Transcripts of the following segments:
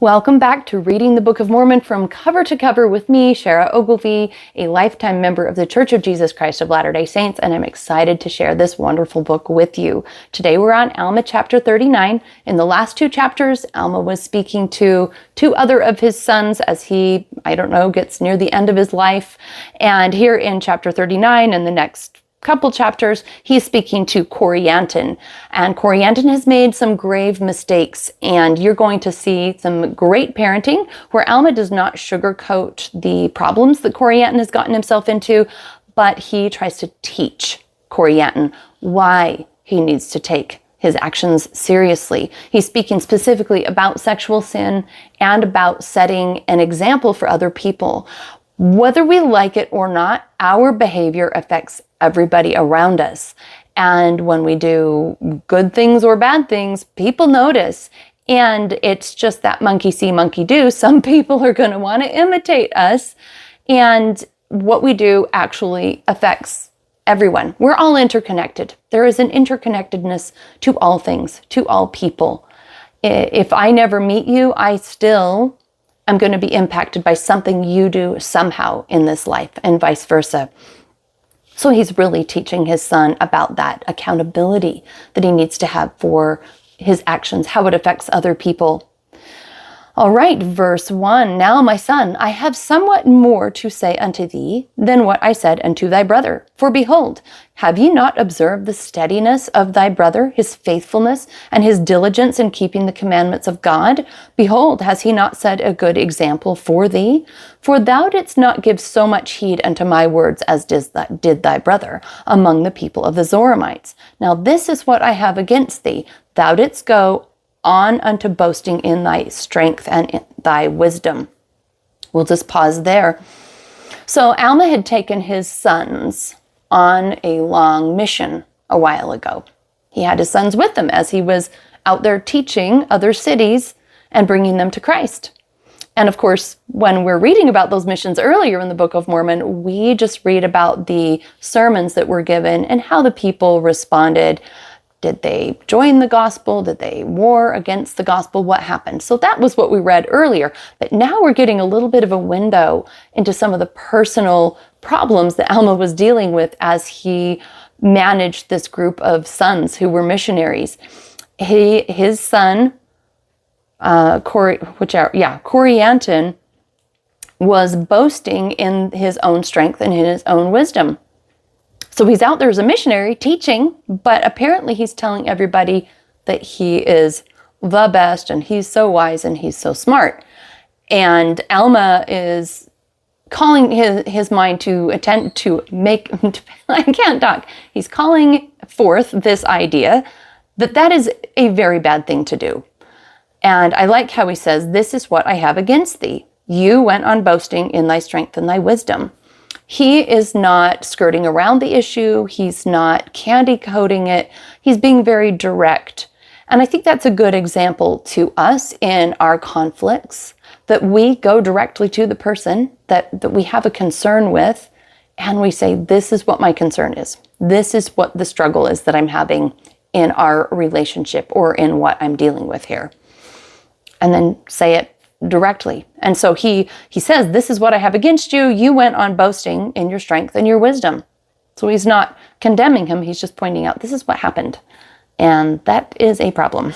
Welcome back to Reading the Book of Mormon from cover to cover with me, Shara Ogilvie, a lifetime member of the Church of Jesus Christ of Latter-day Saints, and I'm excited to share this wonderful book with you. Today we're on Alma chapter 39. In the last two chapters, Alma was speaking to two other of his sons as he, gets near the end of his life. And here in chapter 39 and the next couple chapters, he's speaking to Corianton, and Corianton has made some grave mistakes, and you're going to see some great parenting where Alma does not sugarcoat the problems that Corianton has gotten himself into, but he tries to teach Corianton why he needs to take his actions seriously. He's speaking specifically about sexual sin and about setting an example for other people. Whether we like it or not, our behavior affects everybody around us. And when we do good things or bad things, people notice. And it's just that monkey see, monkey do. Some people are going to want to imitate us. And what we do actually affects everyone. We're all interconnected. There is an interconnectedness to all things, to all people. If I never meet you, I'm going to be impacted by something you do somehow in this life, and vice versa. So he's really teaching his son about that accountability that he needs to have for his actions, how it affects other people. All right, verse 1. Now, my son, I have somewhat more to say unto thee than what I said unto thy brother. For behold, have ye not observed the steadiness of thy brother, his faithfulness, and his diligence in keeping the commandments of God? Behold, has he not set a good example for thee? For thou didst not give so much heed unto my words as did thy brother among the people of the Zoramites. Now this is what I have against thee. Thou didst go on unto boasting in thy strength and in thy wisdom. We'll just pause there. So Alma had taken his sons on a long mission a while ago. He had his sons with him as he was out there teaching other cities and bringing them to Christ. And of course, when we're reading about those missions earlier in the Book of Mormon, we just read about the sermons that were given and how the people responded. Did they join the gospel? Did they war against the gospel? What happened? So that was what we read earlier. But now we're getting a little bit of a window into some of the personal problems that Alma was dealing with as he managed this group of sons who were missionaries. His son, Corianton, was boasting in his own strength and in his own wisdom. So he's out there as a missionary teaching, but apparently he's telling everybody that he is the best and he's so wise and he's so smart. And Alma is calling his mind to attempt to make, I can't talk. He's calling forth this idea that is a very bad thing to do. And I like how he says, this is what I have against thee. You went on boasting in thy strength and thy wisdom. He is not skirting around the issue. He's not candy coating it. He's being very direct. And I think that's a good example to us in our conflicts, that we go directly to the person that we have a concern with, and we say, this is what my concern is. This is what the struggle is that I'm having in our relationship or in what I'm dealing with here. And then say it directly. And so he says, this is what I have against you. You went on boasting in your strength and your wisdom. So he's not condemning him. He's just pointing out, this is what happened. And that is a problem.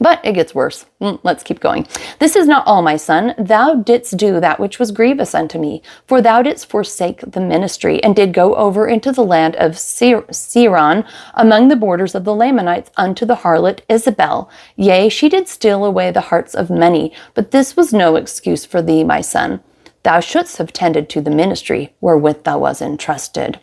But it gets worse. Let's keep going. This is not all, my son. Thou didst do that which was grievous unto me. For thou didst forsake the ministry, and did go over into the land of Siron, among the borders of the Lamanites, unto the harlot Isabel. Yea, she did steal away the hearts of many. But this was no excuse for thee, my son. Thou shouldst have tended to the ministry wherewith thou was entrusted.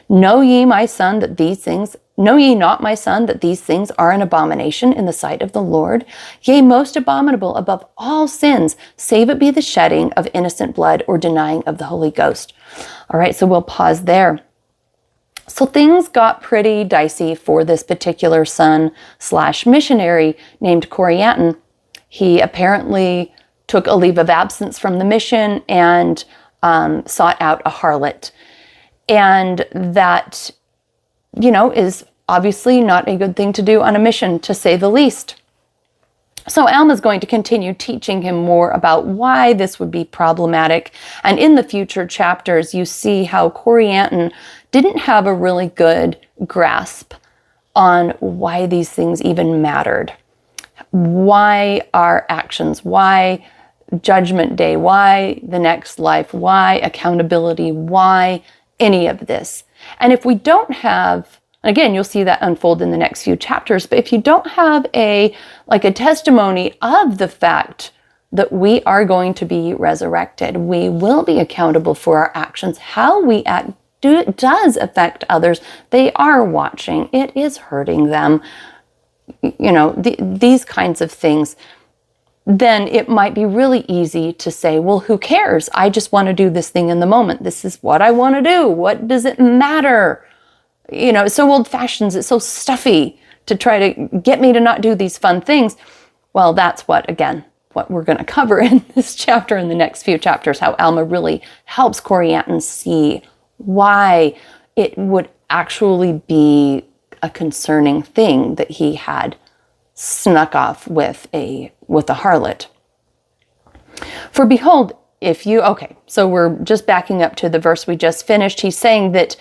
Know ye, my son, that these things Know ye not, my son, that these things are an abomination in the sight of the Lord? Yea, most abominable above all sins, save it be the shedding of innocent blood or denying of the Holy Ghost. All right, so we'll pause there. So things got pretty dicey for this particular son/missionary named Corianton. He apparently took a leave of absence from the mission and sought out a harlot. And that, is obviously not a good thing to do on a mission, to say the least. So Alma's going to continue teaching him more about why this would be problematic. And in the future chapters, you see how Corianton didn't have a really good grasp on why these things even mattered. Why our actions, why Judgment Day, why the next life, why accountability, why any of this. And if we don't have, again, you'll see that unfold in the next few chapters, but if you don't have a testimony of the fact that we are going to be resurrected, we will be accountable for our actions, how we act does affect others. They are watching. It is hurting them. These kinds of things. Then it might be really easy to say, well, who cares? I just want to do this thing in the moment. This is what I want to do. What does it matter? It's so old-fashioned. It's so stuffy to try to get me to not do these fun things. Well, that's what we're going to cover in this chapter, in the next few chapters, how Alma really helps Corianton see why it would actually be a concerning thing that he had snuck off with a harlot. For behold, so we're just backing up to the verse we just finished. He's saying that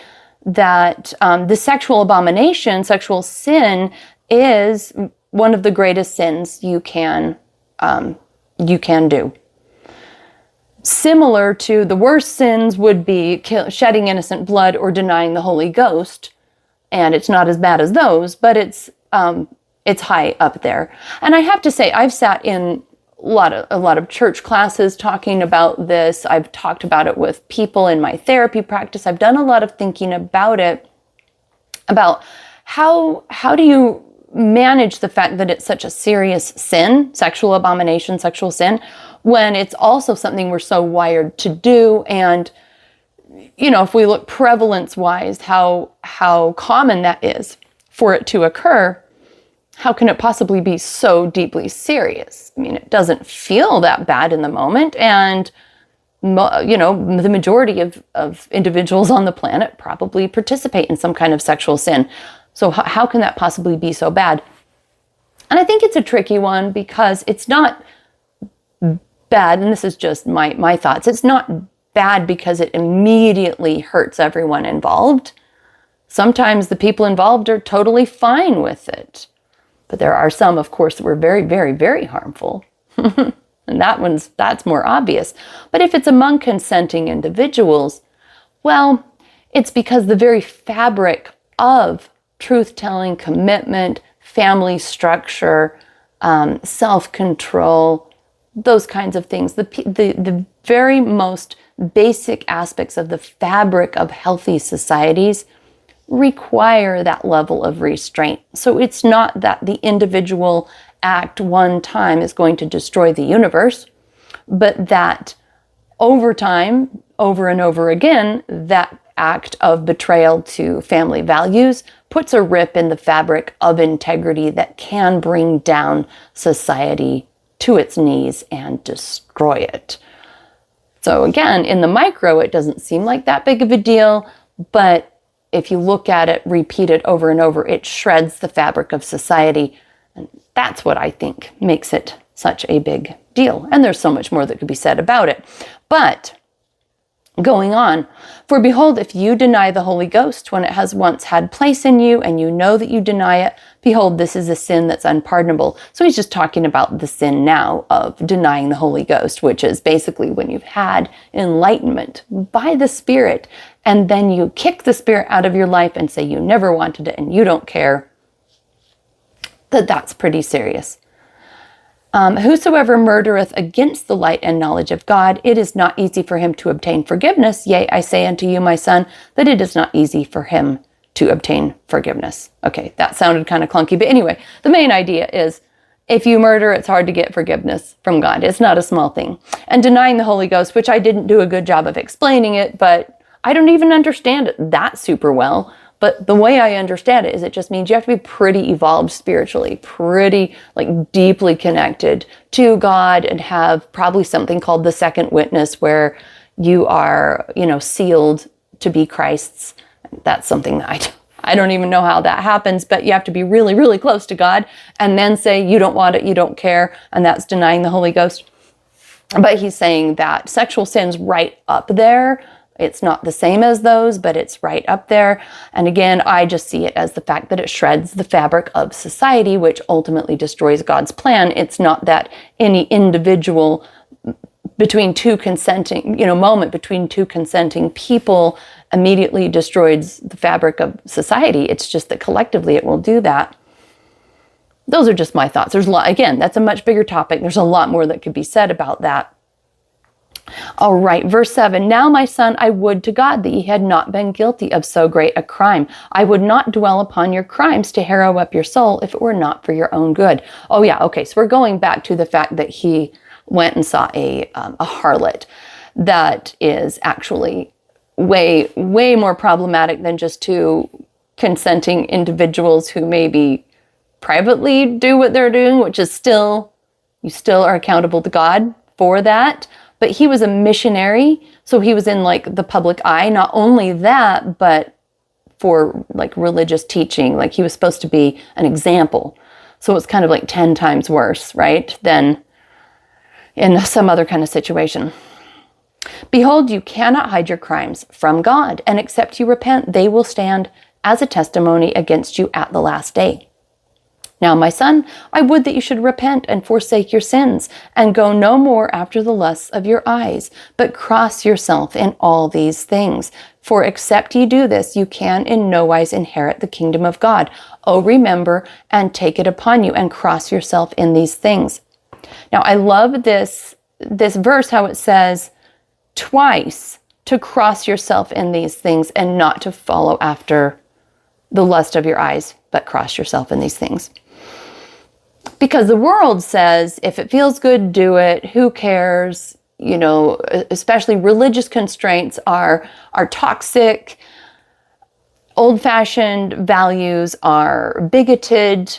the sexual abomination, sexual sin, is one of the greatest sins you can do. Similar to the worst sins would be shedding innocent blood or denying the Holy Ghost, and it's not as bad as those, but it's high up there. And I have to say, I've sat in a lot of church classes talking about this. I've talked about it with people in my therapy practice. I've done a lot of thinking about it, about how do you manage the fact that it's such a serious sin, sexual abomination, sexual sin, when it's also something we're so wired to do. And, if we look prevalence-wise, how common that is for it to occur, how can it possibly be so deeply serious? I mean, it doesn't feel that bad in the moment. And, the majority of individuals on the planet probably participate in some kind of sexual sin. So how can that possibly be so bad? And I think it's a tricky one because it's not bad, and this is just my thoughts. It's not bad because it immediately hurts everyone involved. Sometimes the people involved are totally fine with it. But there are some, of course, that were very, very, very harmful. And that's more obvious. But if it's among consenting individuals, well, it's because the very fabric of truth-telling, commitment, family structure, self-control, those kinds of things, the very most basic aspects of the fabric of healthy societies require that level of restraint. So it's not that the individual act one time is going to destroy the universe, but that over time, over and over again, that act of betrayal to family values puts a rip in the fabric of integrity that can bring down society to its knees and destroy it. So again, in the micro, it doesn't seem like that big of a deal, but if you look at it, repeat it over and over, it shreds the fabric of society. And that's what I think makes it such a big deal. And there's so much more that could be said about it. But going on, for behold, if you deny the Holy Ghost when it has once had place in you, and you know that you deny it, behold, this is a sin that's unpardonable. So he's just talking about the sin now of denying the Holy Ghost, which is basically when you've had enlightenment by the Spirit, and then you kick the Spirit out of your life and say you never wanted it and you don't care, that's pretty serious. Whosoever murdereth against the light and knowledge of God, it is not easy for him to obtain forgiveness. Yea, I say unto you, my son, that it is not easy for him to obtain forgiveness. Okay, that sounded kind of clunky, but anyway, the main idea is if you murder, it's hard to get forgiveness from God. It's not a small thing. And denying the Holy Ghost, which I didn't do a good job of explaining it, but I don't even understand it that super well. But the way I understand it is it just means you have to be pretty evolved spiritually, pretty deeply connected to God, and have probably something called the second witness where you are, sealed to be Christ's. That's something that I don't even know how that happens, but you have to be really, really close to God and then say you don't want it, you don't care, and that's denying the Holy Ghost. But he's saying that sexual sin's right up there. It's not the same as those, but it's right up there. And again, I just see it as the fact that it shreds the fabric of society, which ultimately destroys God's plan. It's not that any individual between two consenting, moment between two consenting people immediately destroys the fabric of society. It's just that collectively it will do that. Those are just my thoughts. There's a lot, again, that's a much bigger topic. There's a lot more that could be said about that. All right, verse 7, now my son, I would to God that ye had not been guilty of so great a crime. I would not dwell upon your crimes to harrow up your soul if it were not for your own good. Oh yeah, okay, so we're going back to the fact that he went and saw a harlot. That is actually way, way more problematic than just two consenting individuals who maybe privately do what they're doing, which is you still are accountable to God for that. But he was a missionary, so he was in like the public eye. Not only that, but for like religious teaching, like he was supposed to be an example. So it's kind of like 10 times worse, right, than in some other kind of situation. Behold, you cannot hide your crimes from God, and except you repent, they will stand as a testimony against you at the last day. Now, my son, I would that you should repent and forsake your sins, and go no more after the lusts of your eyes, but cross yourself in all these things. For except ye do this, you can in no wise inherit the kingdom of God. Oh, remember and take it upon you, and cross yourself in these things. Now, I love this verse, how it says twice to cross yourself in these things and not to follow after the lust of your eyes, but cross yourself in these things. Because the world says, if it feels good, do it. Who cares? Especially religious constraints are toxic. Old-fashioned values are bigoted.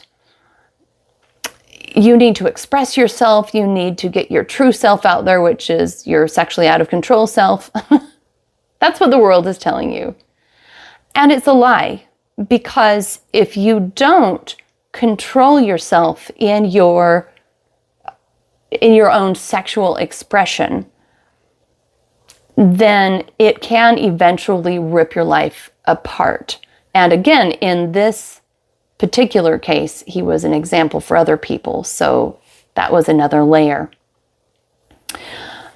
You need to express yourself. You need to get your true self out there, which is your sexually out of control self. That's what the world is telling you. And it's a lie, because if you don't control yourself in your own sexual expression, then it can eventually rip your life apart. And again, in this particular case, he was an example for other people, so that was another layer.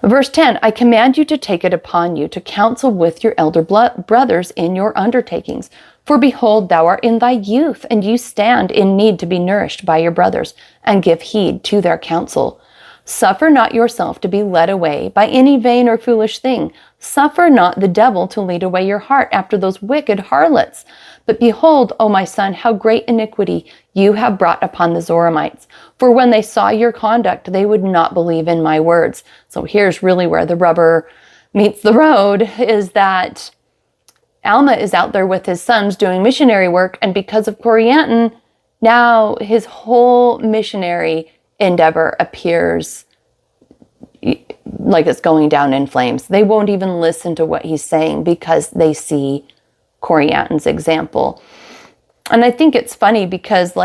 Verse 10, I command you to take it upon you to counsel with your elder brothers in your undertakings. For behold, thou art in thy youth, and you stand in need to be nourished by your brothers, and give heed to their counsel. Suffer not yourself to be led away by any vain or foolish thing. Suffer not the devil to lead away your heart after those wicked harlots. But behold, O my son, how great iniquity you have brought upon the Zoramites. For when they saw your conduct, they would not believe in my words. So here's really where the rubber meets the road, is that Alma is out there with his sons doing missionary work, and because of Corianton, now his whole missionary endeavor appears like it's going down in flames. They won't even listen to what he's saying because they see Corianton's example. And I think it's funny because,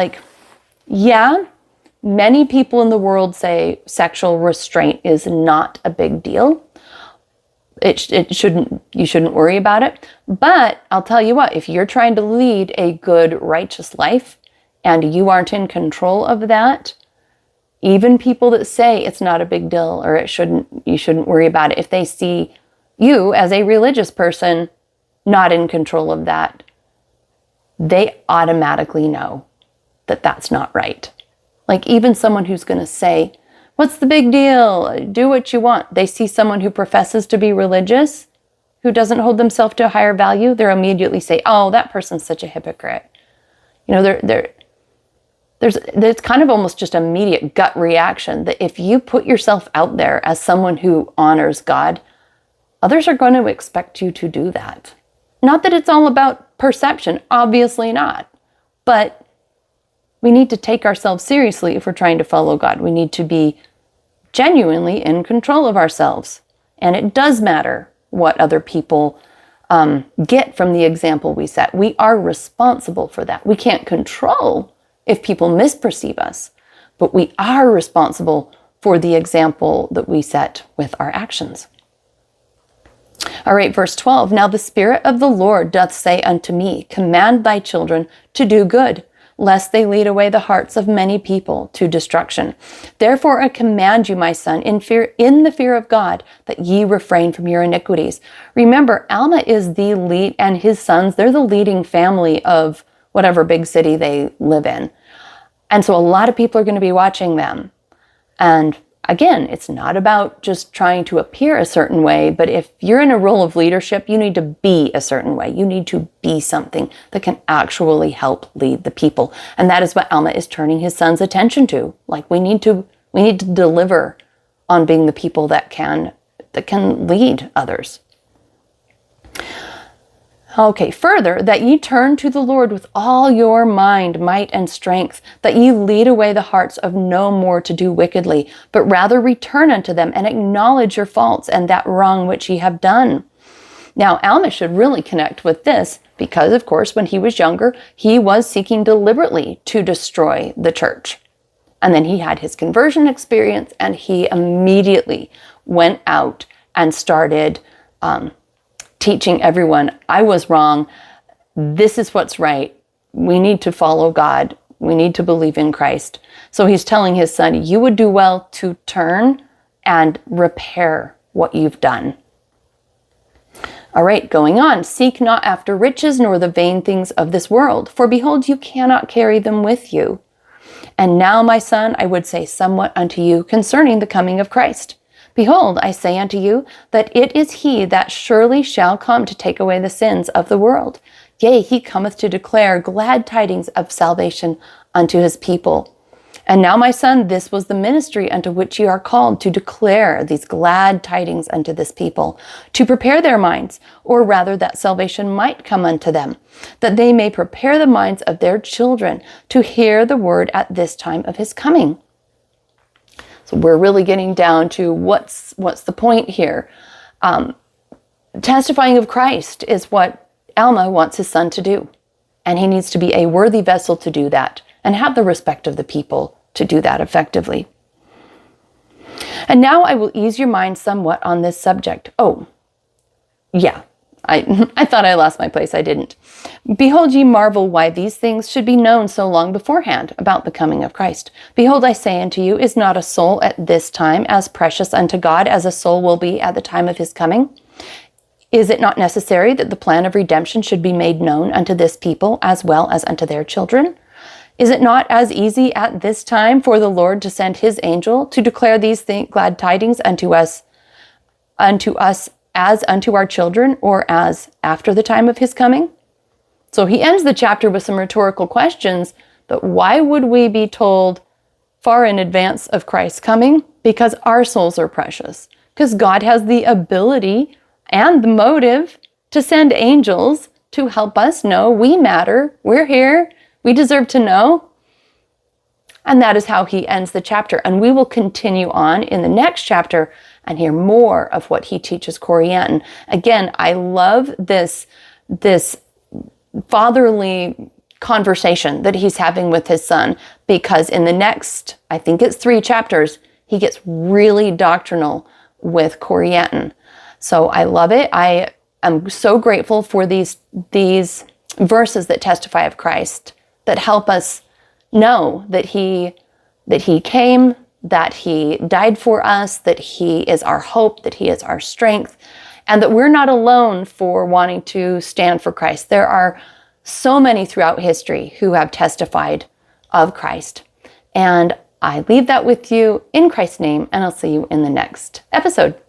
many people in the world say sexual restraint is not a big deal. You shouldn't worry about it. But I'll tell you what, if you're trying to lead a good, righteous life and you aren't in control of that, even people that say it's not a big deal or you shouldn't worry about it, if they see you as a religious person not in control of that, they automatically know that that's not right. Like even someone who's going to say, what's the big deal? Do what you want. They see someone who professes to be religious, who doesn't hold themselves to a higher value, they'll immediately say, oh, that person's such a hypocrite. There's kind of almost just immediate gut reaction that if you put yourself out there as someone who honors God, others are going to expect you to do that. Not that it's all about perception, obviously not. But we need to take ourselves seriously if we're trying to follow God. We need to be genuinely in control of ourselves. And it does matter what other people get from the example we set. We are responsible for that. We can't control if people misperceive us, but we are responsible for the example that we set with our actions. All right, verse 12. Now the Spirit of the Lord doth say unto me, command thy children to do good, lest they lead away the hearts of many people to destruction. Therefore I command you, my son, in the fear of God, that ye refrain from your iniquities. Remember, Alma is the lead, and his sons, they're the leading family of whatever big city they live in. And so a lot of people are going to be watching them. And again, it's not about just trying to appear a certain way, but if you're in a role of leadership, you need to be a certain way. You need to be something that can actually help lead the people. And that is what Alma is turning his son's attention to. Like, we need to deliver on being the people that can lead others. Okay, further, that ye turn to the Lord with all your mind, might, and strength, that ye lead away the hearts of no more to do wickedly, but rather return unto them and acknowledge your faults and that wrong which ye have done. Now, Alma should really connect with this because, of course, when he was younger, he was seeking deliberately to destroy the church. And then he had his conversion experience, and he immediately went out and started teaching everyone, I was wrong. This is what's right. We need to follow God. We need to believe in Christ. So he's telling his son, you would do well to turn and repair what you've done. All right, going on. Seek not after riches nor the vain things of this world, for behold, you cannot carry them with you. And now, my son, I would say somewhat unto you concerning the coming of Christ. Behold, I say unto you, that it is he that surely shall come to take away the sins of the world. Yea, he cometh to declare glad tidings of salvation unto his people. And now, my son, this was the ministry unto which ye are called, to declare these glad tidings unto this people, to prepare their minds, or rather that salvation might come unto them, that they may prepare the minds of their children to hear the word at this time of his coming. So we're really getting down to what's the point here. Testifying of Christ is what Alma wants his son to do. And he needs to be a worthy vessel to do that and have the respect of the people to do that effectively. And now I will ease your mind somewhat on this subject. Oh, yeah, I thought I lost my place. I didn't. Behold, ye marvel why these things should be known so long beforehand about the coming of Christ. Behold, I say unto you, is not a soul at this time as precious unto God as a soul will be at the time of his coming? Is it not necessary that the plan of redemption should be made known unto this people as well as unto their children? Is it not as easy at this time for the Lord to send his angel to declare these glad tidings unto us as unto our children, or as after the time of his coming? So he ends the chapter with some rhetorical questions, but why would we be told far in advance of Christ's coming? Because our souls are precious. Because God has the ability and the motive to send angels to help us know we matter, we're here, we deserve to know. And that is how he ends the chapter. And we will continue on in the next chapter and hear more of what he teaches Corianton. Again, I love this fatherly conversation that he's having with his son, because in the next, I think it's 3 chapters, he gets really doctrinal with Corianton. So I love it. I am so grateful for these verses that testify of Christ, that help us know that he came, that he died for us, that he is our hope, that he is our strength, and that we're not alone for wanting to stand for Christ. There are so many throughout history who have testified of Christ. And I leave that with you in Christ's name, and I'll see you in the next episode.